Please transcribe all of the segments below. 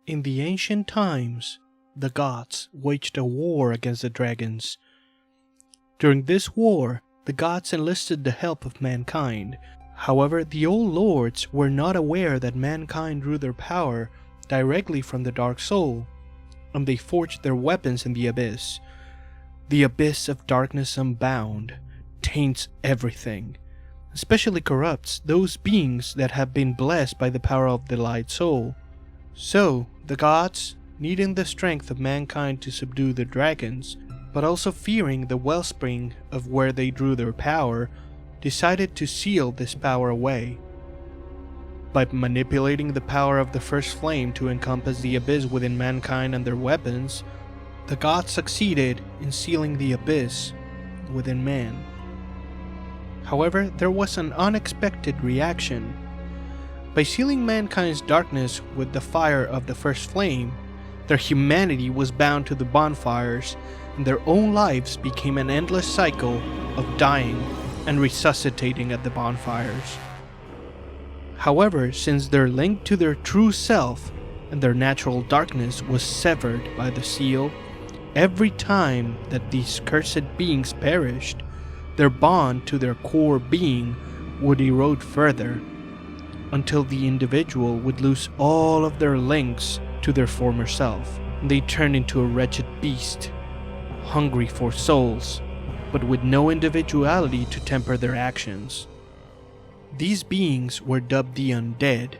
In the ancient times, the gods waged a war against the dragons. During this war, the gods enlisted the help of mankind. However, the old lords were not aware that mankind drew their power directly from the Dark Soul, and they forged their weapons in the abyss. The abyss of darkness unbound taints everything, especially corrupts those beings that have been blessed by the power of the Light Soul. So, the gods, needing the strength of mankind to subdue the dragons, but also fearing the wellspring of where they drew their power, decided to seal this power away. By manipulating the power of the first flame to encompass the abyss within mankind and their weapons, the gods succeeded in sealing the abyss within man. However, there was an unexpected reaction. By sealing mankind's darkness with the fire of the first flame, their humanity was bound to the bonfires, and their own lives became an endless cycle of dying and resuscitating at the bonfires. However, since their link to their true self and their natural darkness was severed by the seal, every time that these cursed beings perished, their bond to their core being would erode further, until the individual would lose all of their links to their former self, and they turned into a wretched beast, hungry for souls, but with no individuality to temper their actions. These beings were dubbed the undead,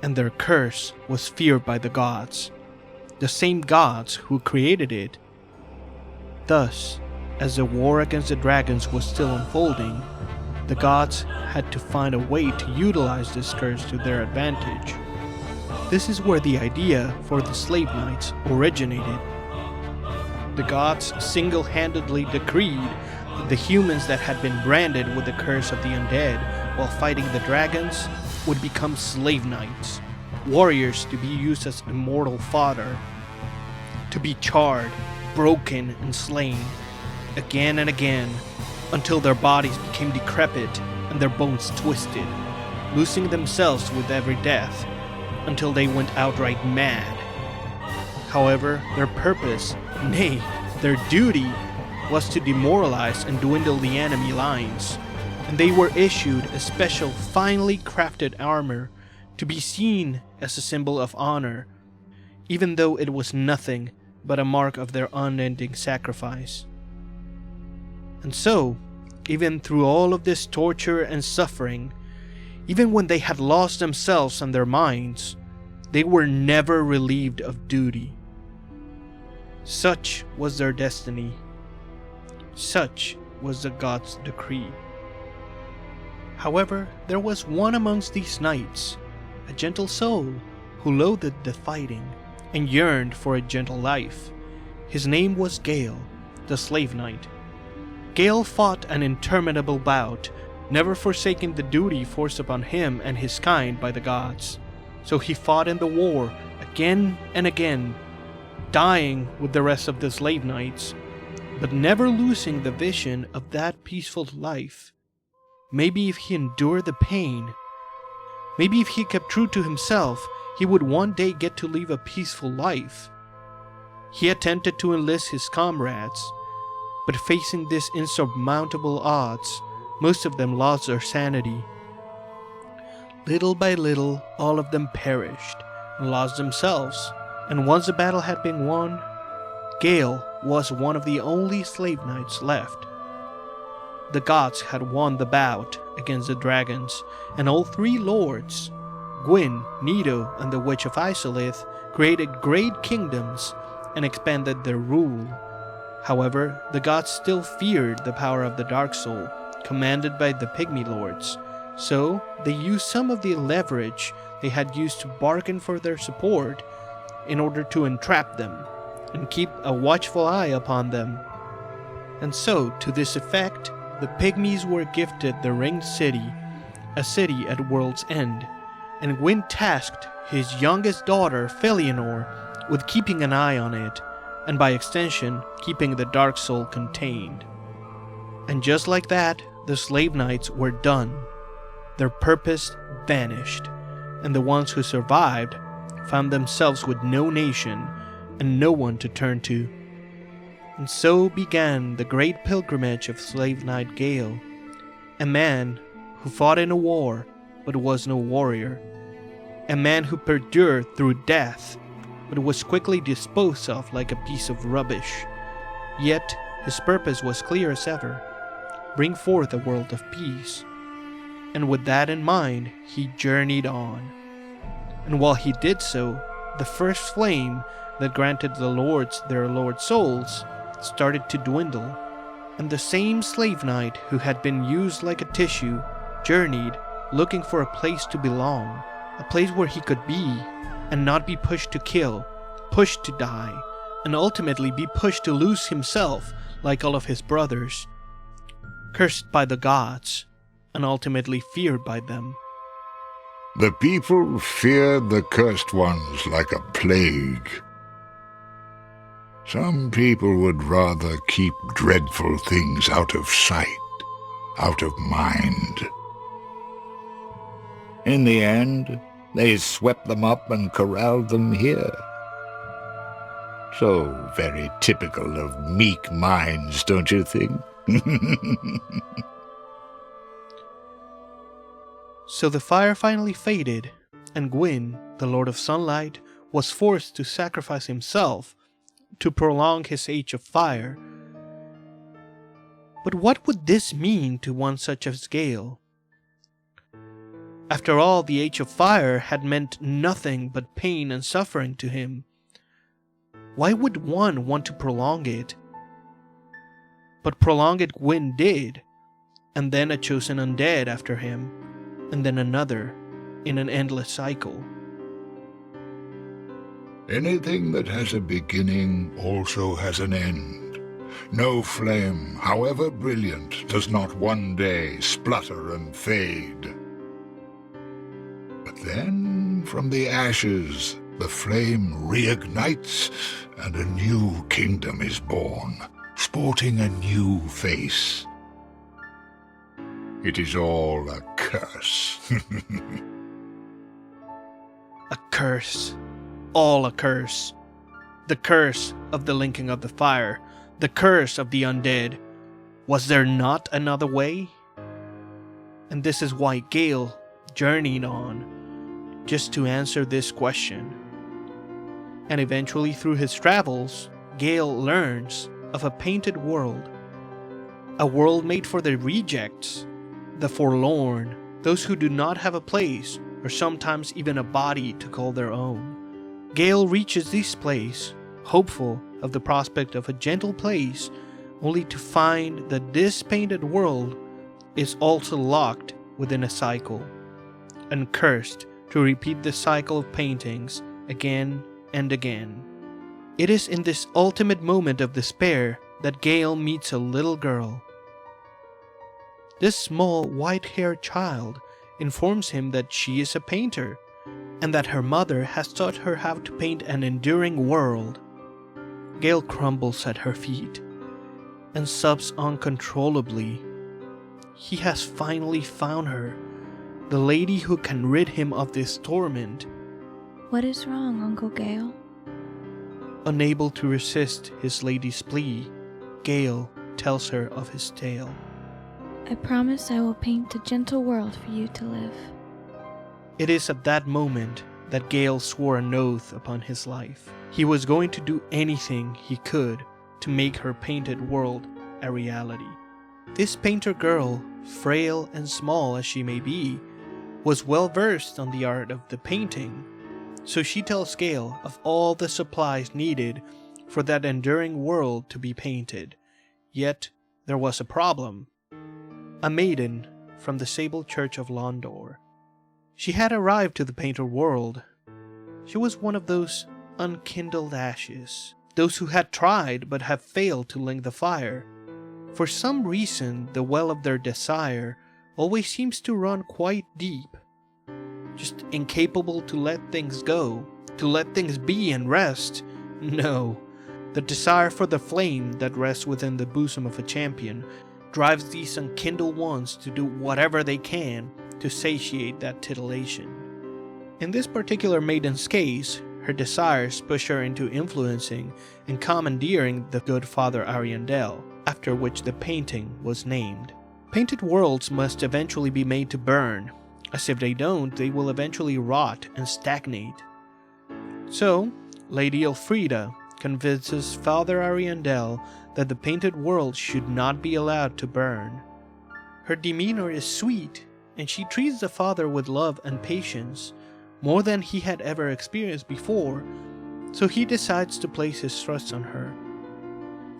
and their curse was feared by the gods, the same gods who created it. Thus, as the war against the dragons was still unfolding, the gods had to find a way to utilize this curse to their advantage. This is where the idea for the slave knights originated. The gods single-handedly decreed that the humans that had been branded with the curse of the undead while fighting the dragons would become slave knights, warriors to be used as immortal fodder, to be charred, broken, and slain again and again until their bodies became decrepit and their bones twisted, losing themselves with every death until they went outright mad. However, their purpose, nay, their duty, was to demoralize and dwindle the enemy lines, and they were issued a special finely crafted armor to be seen as a symbol of honor, even though it was nothing but a mark of their unending sacrifice. And so, even through all of this torture and suffering, even when they had lost themselves and their minds, they were never relieved of duty. Such was their destiny. Such was the gods' decree. However, there was one amongst these knights, a gentle soul, who loathed the fighting and yearned for a gentle life. His name was Gael, the slave knight. Gael fought an interminable bout, never forsaking the duty forced upon him and his kind by the gods. So he fought in the war again and again, dying with the rest of the slave knights, but never losing the vision of that peaceful life. Maybe if he endured the pain, maybe if he kept true to himself, he would one day get to live a peaceful life. He attempted to enlist his comrades, but facing these insurmountable odds, most of them lost their sanity. Little by little, all of them perished and lost themselves, and once the battle had been won, Gael was one of the only slave knights left. The gods had won the bout against the dragons, and all three lords, Gwyn, Nito, and the Witch of Isolith, created great kingdoms and expanded their rule. However, the gods still feared the power of the Dark Soul, commanded by the Pygmy Lords, so they used some of the leverage they had used to bargain for their support in order to entrap them and keep a watchful eye upon them. And so, to this effect, the Pygmies were gifted the Ringed City, a city at World's End, and Gwyn tasked his youngest daughter, Feleonore, with keeping an eye on it, and by extension, keeping the Dark Soul contained. And just like that, the slave knights were done. Their purpose vanished, and the ones who survived found themselves with no nation and no one to turn to. And so began the great pilgrimage of slave knight Gael, a man who fought in a war but was no warrior, a man who perdured through death but was quickly disposed of like a piece of rubbish. Yet his purpose was clear as ever: bring forth a world of peace. And with that in mind, he journeyed on. And while he did so, the first flame that granted the lords their lord souls started to dwindle, and the same slave knight who had been used like a tissue journeyed looking for a place to belong, a place where he could be and not be pushed to kill, pushed to die, and ultimately be pushed to lose himself like all of his brothers, cursed by the gods and ultimately feared by them. The people feared the cursed ones like a plague. Some people would rather keep dreadful things out of sight, out of mind. In the end, they swept them up and corralled them here. So very typical of meek minds, don't you think? So the fire finally faded, and Gwyn, the Lord of Sunlight, was forced to sacrifice himself to prolong his age of fire. But what would this mean to one such as Gael? After all, the age of fire had meant nothing but pain and suffering to him. Why would one want to prolong it? But prolong it Gwyn did, and then a chosen undead after him, and then another, in an endless cycle. Anything that has a beginning also has an end. No flame, however brilliant, does not one day splutter and fade. But then, from the ashes, the flame reignites, and a new kingdom is born, sporting a new face. It is all a curse. A curse. All a curse. The curse of the linking of the fire. The curse of the undead. Was there not another way? And this is why Gael journeyed on, just to answer this question. And eventually through his travels, Gael learns of a painted world. A world made for the rejects, the forlorn, those who do not have a place, or sometimes even a body to call their own. Gael reaches this place, hopeful of the prospect of a gentle place, only to find that this painted world is also locked within a cycle, and cursed to repeat the cycle of paintings again and again. It is in this ultimate moment of despair that Gael meets a little girl. This small white-haired child informs him that she is a painter, and that her mother has taught her how to paint an enduring world. Gael crumbles at her feet and sobs uncontrollably. He has finally found her, the lady who can rid him of this torment. What is wrong, Uncle Gael? Unable to resist his lady's plea, Gael tells her of his tale. I promise I will paint a gentle world for you to live. It is at that moment that Gael swore an oath upon his life. He was going to do anything he could to make her painted world a reality. This painter girl, frail and small as she may be, was well versed on the art of the painting, so she tells Gael of all the supplies needed for that enduring world to be painted. Yet there was a problem. A maiden from the sable church of Londor. She had arrived to the painted world. She was one of those unkindled ashes, those who had tried but have failed to link the fire. For some reason, the well of their desire always seems to run quite deep, just incapable to let things go, to let things be and rest. No, the desire for the flame that rests within the bosom of a champion drives these unkindled ones to do whatever they can to satiate that titillation. In this particular maiden's case, her desires push her into influencing and commandeering the good Father Ariandel, after which the painting was named. Painted worlds must eventually be made to burn, as if they don't, they will eventually rot and stagnate. So, Lady Elfriede convinces Father Ariandel that the painted world should not be allowed to burn. Her demeanor is sweet, and she treats the father with love and patience, more than he had ever experienced before, so he decides to place his trust on her.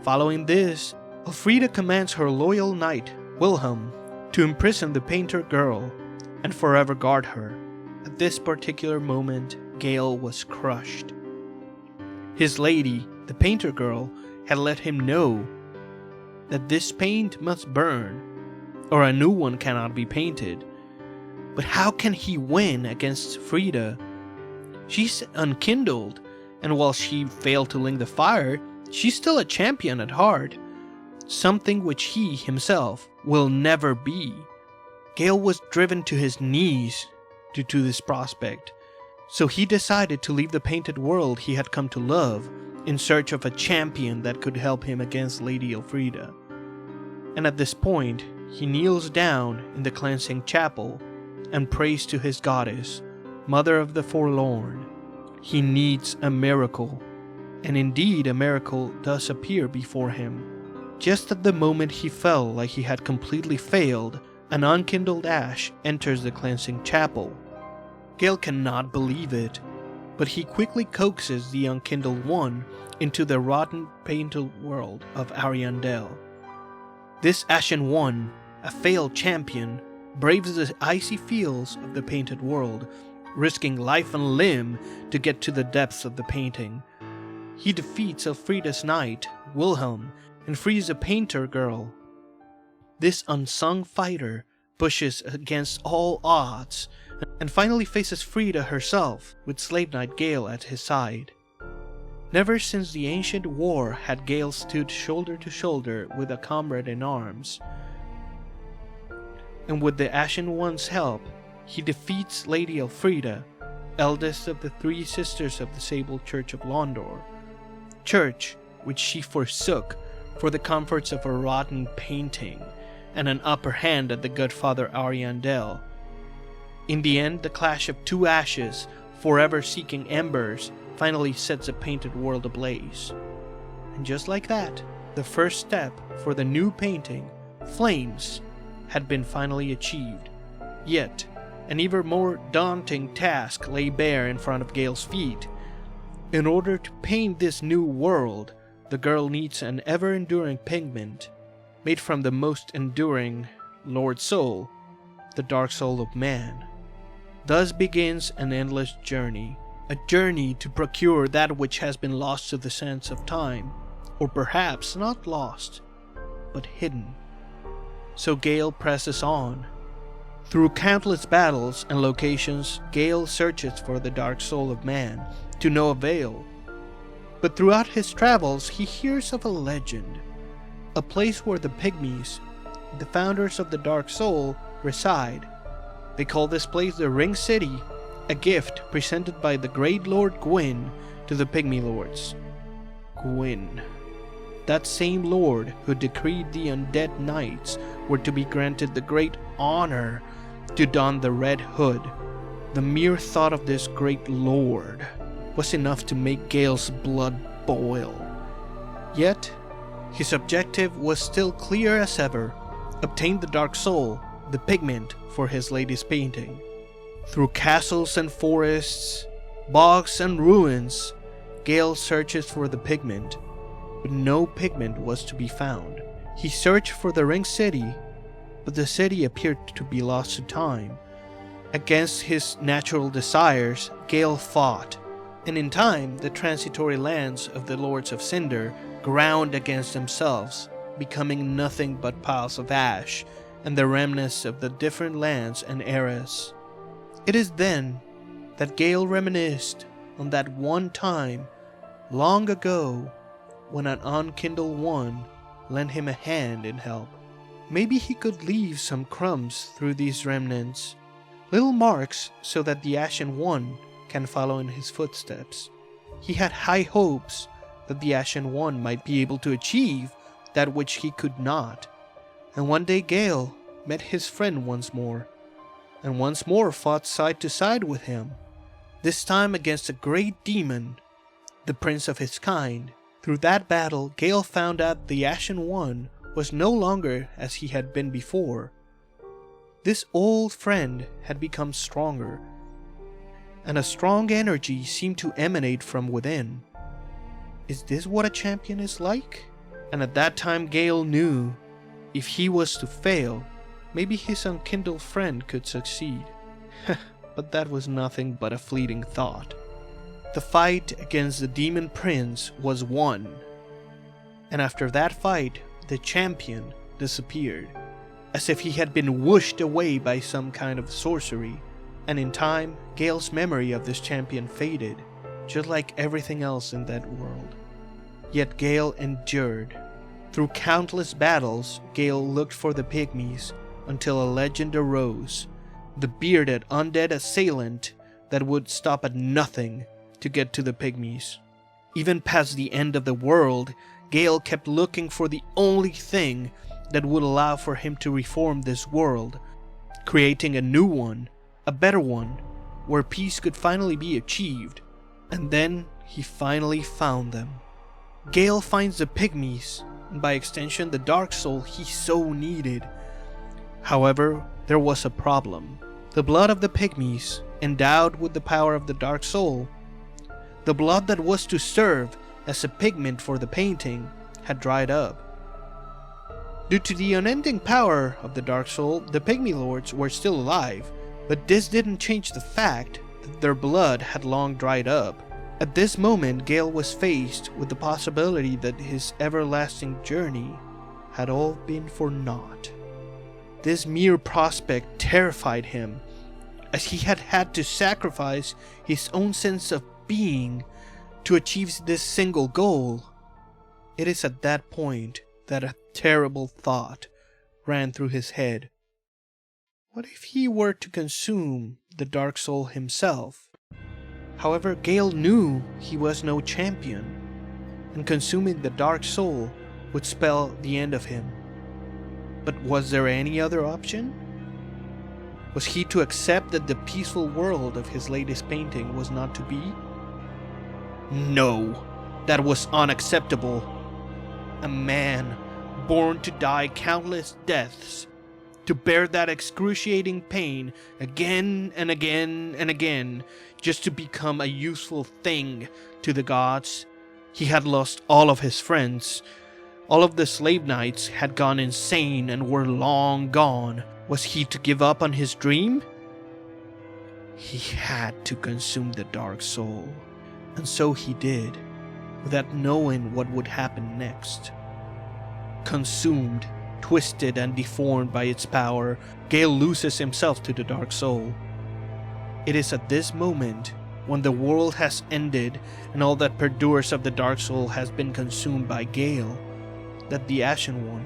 Following this, Elfriede commands her loyal knight, Wilhelm, to imprison the painter girl and forever guard her. At this particular moment, Gael was crushed. His lady, the painter girl, had let him know that this paint must burn, or a new one cannot be painted. But how can he win against Frida? She's unkindled, and while she failed to light the fire, she's still a champion at heart, something which he himself will never be. Gael was driven to his knees due to this prospect, so he decided to leave the painted world he had come to love in search of a champion that could help him against Lady Elfriede. And at this point, he kneels down in the cleansing chapel and prays to his goddess, Mother of the Forlorn. He needs a miracle, and indeed a miracle does appear before him. Just at the moment he felt like he had completely failed, an unkindled ash enters the cleansing chapel. Gael cannot believe it, but he quickly coaxes the unkindled one into the rotten painted world of Ariandel. This ashen one, a failed champion, braves the icy fields of the painted world, risking life and limb to get to the depths of the painting. He defeats Elfriede's knight, Wilhelm, and frees the painter girl. This unsung fighter pushes against all odds and finally faces Frida herself with slave knight Gael at his side. Never since the ancient war had Gael stood shoulder to shoulder with a comrade in arms, and with the Ashen One's help, he defeats Lady Elfriede, eldest of the three sisters of the Sable Church of Londor, church which she forsook for the comforts of a rotten painting and an upper hand at the good Father Ariandel. In the end, the clash of two ashes, forever seeking embers, finally sets the painted world ablaze. And just like that, the first step for the new painting, flames, had been finally achieved. Yet, an even more daunting task lay bare in front of Gael's feet. In order to paint this new world, the girl needs an ever-enduring pigment, made from the most enduring Lord Soul, the dark soul of man. Thus begins an endless journey, a journey to procure that which has been lost to the sands of time, or perhaps not lost, but hidden. So Gael presses on. Through countless battles and locations, Gael searches for the dark soul of man, to no avail. But throughout his travels, he hears of a legend, a place where the Pygmies, the founders of the dark soul, reside. They call this place the Ring City, a gift presented by the great Lord Gwyn to the Pygmy Lords. Gwyn, that same lord who decreed the undead knights were to be granted the great honor to don the red hood. The mere thought of this great lord was enough to make Gael's blood boil. Yet, his objective was still clear as ever: obtain the dark soul, the pigment for his lady's painting. Through castles and forests, bogs and ruins, Gael searches for the pigment, but no pigment was to be found. He searched for the Ring City, but the city appeared to be lost to time. Against his natural desires, Gael fought, and in time the transitory lands of the Lords of Cinder ground against themselves, becoming nothing but piles of ash and the remnants of the different lands and eras. It is then that Gael reminisced on that one time, long ago, when an unkindled one lent him a hand in help. Maybe he could leave some crumbs through these remnants, little marks so that the Ashen One can follow in his footsteps. He had high hopes that the Ashen One might be able to achieve that which he could not. And one day Gael met his friend once more, and once more fought side to side with him, this time against a great demon, the prince of his kind. Through that battle, Gael found out the Ashen One was no longer as he had been before. This old friend had become stronger, and a strong energy seemed to emanate from within. Is this what a champion is like? And at that time Gael knew if he was to fail, maybe his unkindled friend could succeed. But that was nothing but a fleeting thought. The fight against the demon prince was won, and after that fight, the champion disappeared, as if he had been whooshed away by some kind of sorcery. And in time, Gael's memory of this champion faded, just like everything else in that world. Yet Gael endured. Through countless battles, Gael looked for the pygmies until a legend arose, the bearded undead assailant that would stop at nothing to get to the pygmies. Even past the end of the world, Gael kept looking for the only thing that would allow for him to reform this world, creating a new one, a better one, where peace could finally be achieved. And then he finally found them. Gael finds the pygmies, and by extension the Dark Soul he so needed. However, there was a problem. The blood of the pygmies, endowed with the power of the Dark Soul, the blood that was to serve as a pigment for the painting, had dried up. Due to the unending power of the Dark Soul, the Pygmy Lords were still alive, but this didn't change the fact that their blood had long dried up. At this moment, Gael was faced with the possibility that his everlasting journey had all been for naught. This mere prospect terrified him, as he had had to sacrifice his own sense of being to achieve this single goal. It is at that point that a terrible thought ran through his head. What if he were to consume the Dark Soul himself? However, Gael knew he was no champion, and consuming the Dark Soul would spell the end of him. But was there any other option? Was he to accept that the peaceful world of his latest painting was not to be? No, that was unacceptable. A man born to die countless deaths, to bear that excruciating pain again and again and again, just to become a useful thing to the gods. He had lost all of his friends. All of the slave knights had gone insane and were long gone. Was he to give up on his dream? He had to consume the Dark Soul. And so he did, without knowing what would happen next. Consumed, twisted and deformed by its power, Gael loses himself to the Dark Soul. It is at this moment, when the world has ended and all that perdures of the Dark Soul has been consumed by Gael, that the Ashen One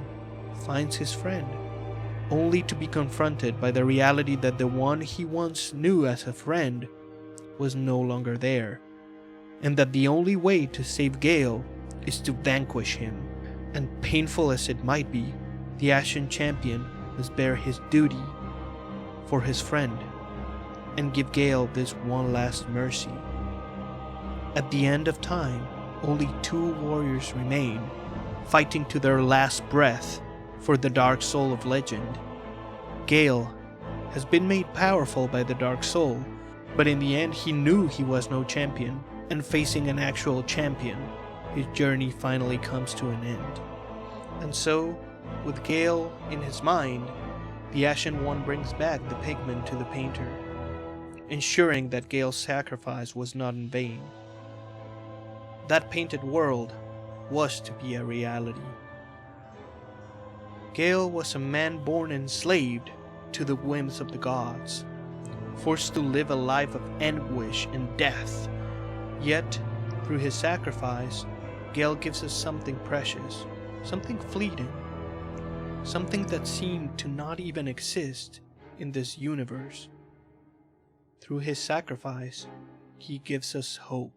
finds his friend, only to be confronted by the reality that the one he once knew as a friend was no longer there, and that the only way to save Gael is to vanquish him. And painful as it might be, the Ashen Champion must bear his duty for his friend, and give Gael this one last mercy. At the end of time, only 2 warriors remain, fighting to their last breath for the Dark Soul of legend. Gael has been made powerful by the Dark Soul, but in the end he knew he was no champion, and facing an actual champion, his journey finally comes to an end. And so, with Gael in his mind, the Ashen One brings back the pigment to the painter, ensuring that Gael's sacrifice was not in vain. That painted world was to be a reality. Gael was a man born enslaved to the whims of the gods, forced to live a life of anguish and death. Yet, through his sacrifice, Gael gives us something precious, something fleeting, something that seemed to not even exist in this universe. Through his sacrifice, he gives us hope.